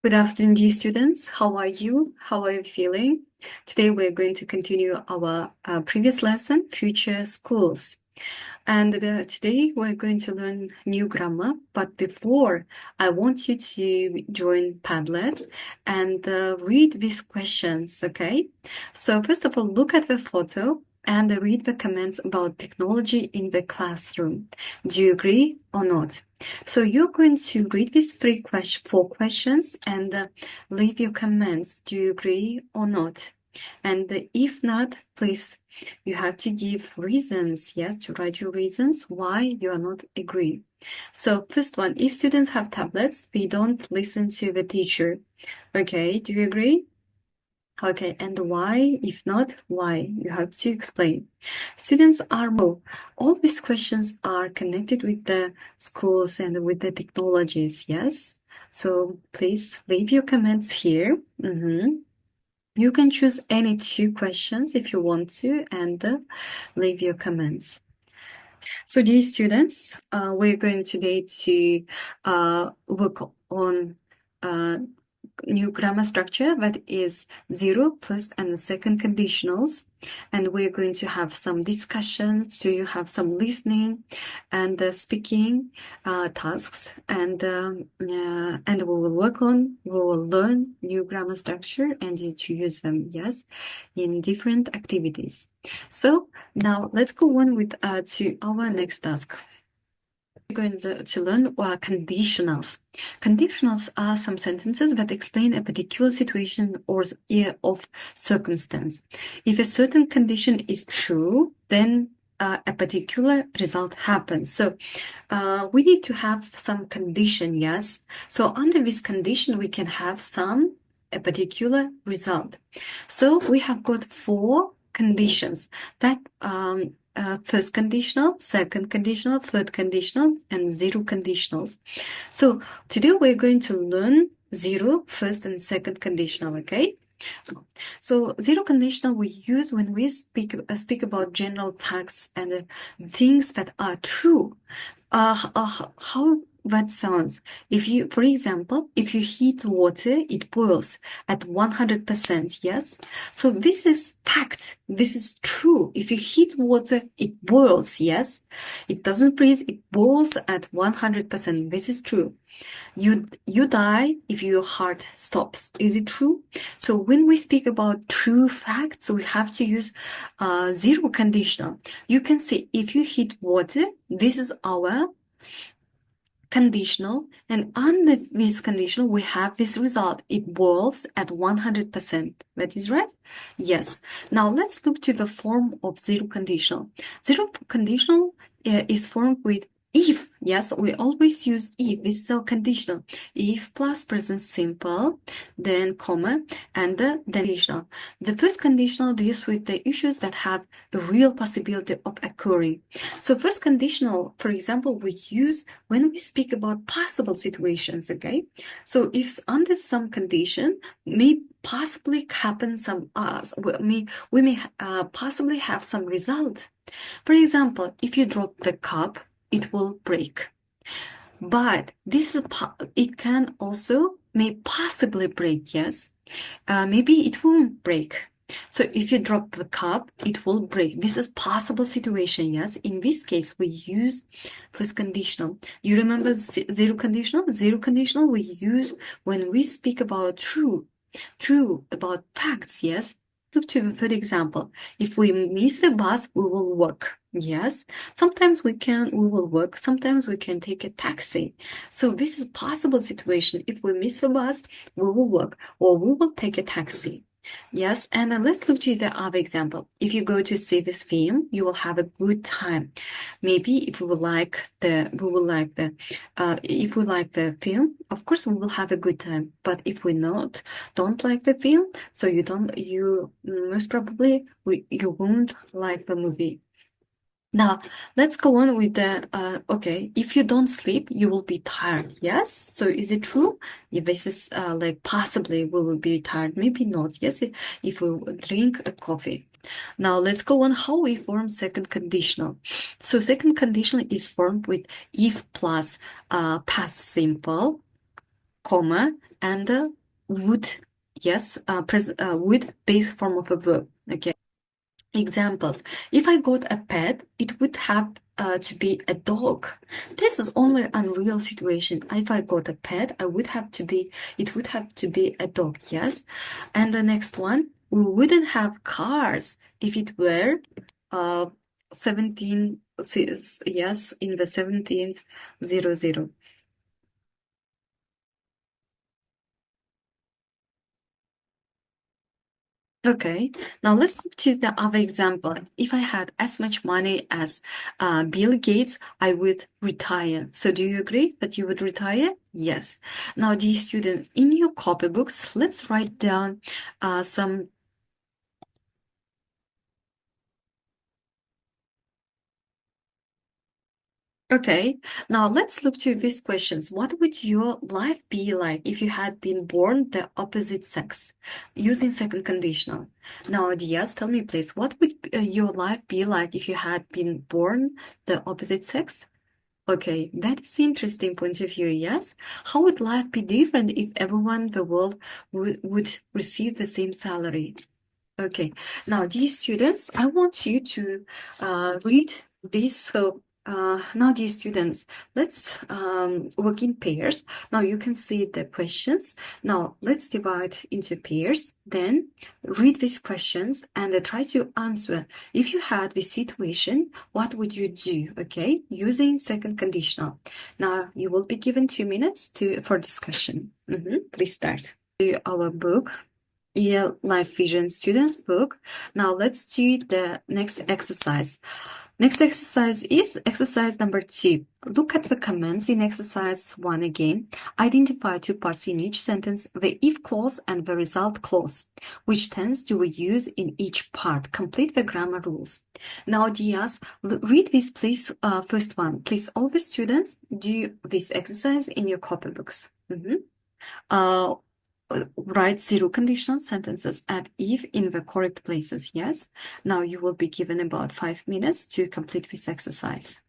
Good afternoon, dear students. How are you? How are you feeling? Today we're going to continue our previous lesson, Future Schools. And today we're going to learn new grammar. But before, I want you to join Padlet and read these questions, okay? So first of all, look at the photo and read the comments about technology in the classroom. Do you agree or not? So you're going to read these four questions and leave your comments. Do you agree or not? And if not, please, you have to give reasons, yes, to write your reasons why you are not agree. So first one, if students have tablets, we don't listen to the teacher. Okay, do you agree? Okay, and why? If not, why? You have to explain. Students are more. All these questions are connected with the schools and with the technologies, yes? So please leave your comments here. You can choose any two questions if you want to and leave your comments. So dear students, we're going today to work on new grammar structure that is zero, first and second conditionals. And we're going to have some discussions, to have some listening and speaking tasks. And we will learn new grammar structure and to use them, yes, in different activities. So now let's go on with to our next task. We're going to learn conditionals. Conditionals are some sentences that explain a particular situation or of circumstance. If a certain condition is true, then a particular result happens. So we need to have some condition, yes? So under this condition, we can have a particular result. So we have got four conditions that first conditional, second conditional, third conditional, and zero conditionals. So today we're going to learn zero, first and second conditional, okay? So zero conditional we use when we speak about general facts and things that are true. How that sounds. If you, for example, if you heat water, it boils at 100%, yes? So this is fact. This is true. If you heat water, it boils, yes? It doesn't freeze, it boils at 100%. This is true. You die if your heart stops. Is it true? So when we speak about true facts, we have to use zero conditional. You can say if you heat water, this is our conditional, and under this conditional we have this result. It boils at 100%. That is right? Yes. Now let's look to the form of zero conditional. Zero conditional is formed with if. Yes, we always use if. This is our conditional. If plus present simple, then comma, and then conditional. The first conditional deals with the issues that have a real possibility of occurring. So first conditional, for example, we use when we speak about possible situations, okay? So if under some condition may possibly happen we may possibly have some result. For example, if you drop the cup, it will break. But it can also may possibly break, yes? Maybe it won't break. So if you drop the cup, it will break. This is possible situation, yes? In this case, we use first conditional. You remember zero conditional? Zero conditional we use when we speak about true, about facts, yes? Look to the third example. If we miss the bus, we will walk. Yes, sometimes we will walk, sometimes we can take a taxi. So this is a possible situation. If we miss the bus, we will walk or we will take a taxi. Yes, and let's look to the other example. If you go to see this film, you will have a good time. Maybe if we like the film, of course we will have a good time. But if we don't like the film, so you most probably you won't like the movie. Now, let's go on with okay, if you don't sleep, you will be tired. Yes? So is it true? If this is like possibly we will be tired, maybe not. Yes, if we drink a coffee. Now, let's go on how we form second conditional. So second conditional is formed with if plus past simple, comma, and would, yes, would base form of a verb. Okay. Examples. If I got a pet, it would have to be a dog. This is only an unreal situation. If I got a pet, it would have to be a dog, yes? And the next one, we wouldn't have cars if it were 17, yes, in the 1700. Okay, now let's look to the other example. If I had as much money as Bill Gates, I would retire. So do you agree that you would retire? Yes. Now, dear students, in your copybooks, let's write down some. Okay, now let's look to these questions. What would your life be like if you had been born the opposite sex? Using second conditional. Now, Diaz, tell me please, what would your life be like if you had been born the opposite sex? Okay, that is interesting point of view, yes? How would life be different if everyone in the world would receive the same salary? Okay, now these students, I want you to read this. So now these students, let's work in pairs. Now you can see the questions. Now let's divide into pairs. Then read these questions and try to answer. If you had this situation, what would you do? Okay, using second conditional. Now you will be given 2 minutes for discussion. Please start. To our book. EL Life Vision Students book. Now let's do the next exercise. Next exercise is exercise number 2. Look at the comments in exercise 1 again. Identify 2 parts in each sentence, the if clause and the result clause. Which tense do we use in each part? Complete the grammar rules. Now, Diaz, read this, please. First one. Please, all the students do this exercise in your copybooks. Write 0 conditional sentences at if in the correct places, yes? Now you will be given about 5 minutes to complete this exercise.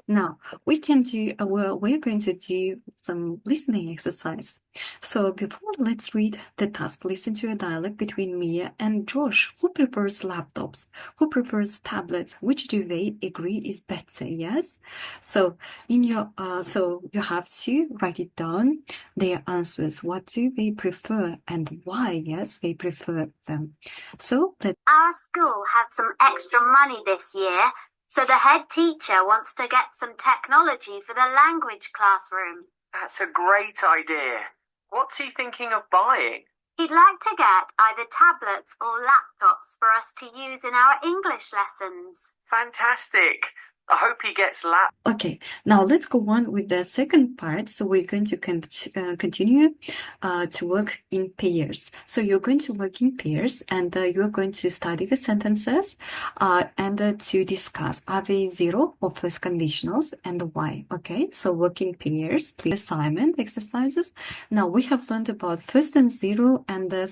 Now we're going to do some listening exercise. So before, let's read the task. Listen to a dialogue between Mia and Josh. Who prefers laptops? Who prefers tablets? Which do they agree is better? Yes. So in your so you have to write it down. Their answers. What do they prefer and why? Yes, they prefer them. So Our school had some extra money this year, so the head teacher wants to get some technology for the language classroom. That's a great idea. What's he thinking of buying? He'd like to get either tablets or laptops for us to use in our English lessons. Fantastic. I hope he gets Okay, now let's go on with the second part. So we're going to continue to work in pairs. So you're going to work in pairs and you're going to study the sentences and to discuss are they 0 or first conditionals and why. Okay, so work in pairs, please. Assignment exercises. Now we have learned about first and 0 and the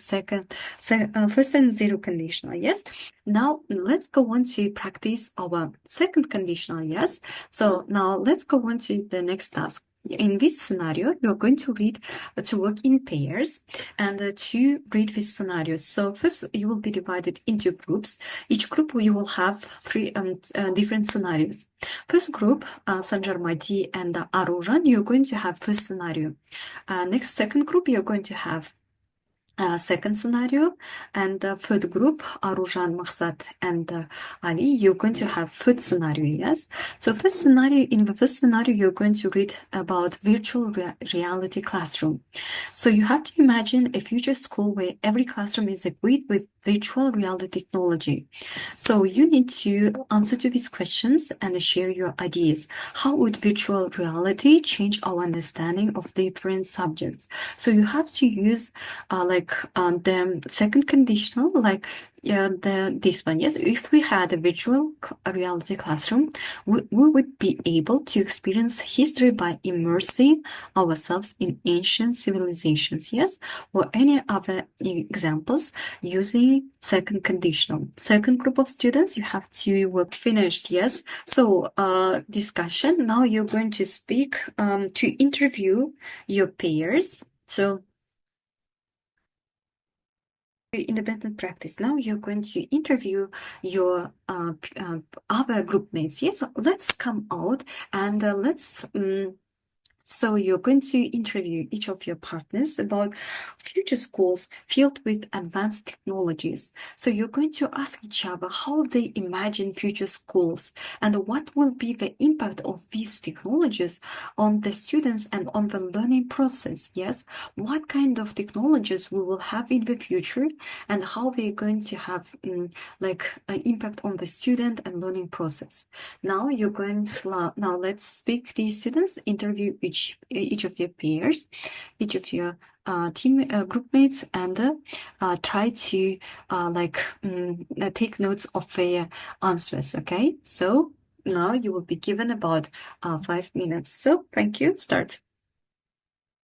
first and 0 conditional, yes? Now let's go on to practice our second conditional, yes? So now let's go on to the next task. In this scenario, you're going to work in pairs and to read these scenarios. So first, you will be divided into groups. Each group you will have 3 different scenarios. First group, Sanjar Madi and Arujan, you're going to have first scenario. Second group, you're going to have second scenario, and the third group, Arujan, Maksat, and Ali, you're going to have third scenario, yes? So in the first scenario, you're going to read about virtual reality classroom. So you have to imagine a future school where every classroom is equipped with virtual reality technology. So you need to answer to these questions and share your ideas. How would virtual reality change our understanding of different subjects? So you have to use the second conditional, like this one, yes, if we had a virtual reality classroom, we would be able to experience history by immersing ourselves in ancient civilizations, yes, or any other examples using second conditional. Second group of students, you have to work finished, yes. So discussion, now you're going to speak, to interview your peers. So independent practice. Now you're going to interview your other group mates. Yes, let's come out and let's so you're going to interview each of your partners about future schools filled with advanced technologies. So you're going to ask each other how they imagine future schools and what will be the impact of these technologies on the students and on the learning process. Yes, what kind of technologies we will have in the future and how they're going to have like an impact on the student and learning process. Now now let's speak these students, interview each of your peers, each of your team group mates, and try to take notes of their answers. Okay, so now you will be given about 5 minutes. So thank you. Start.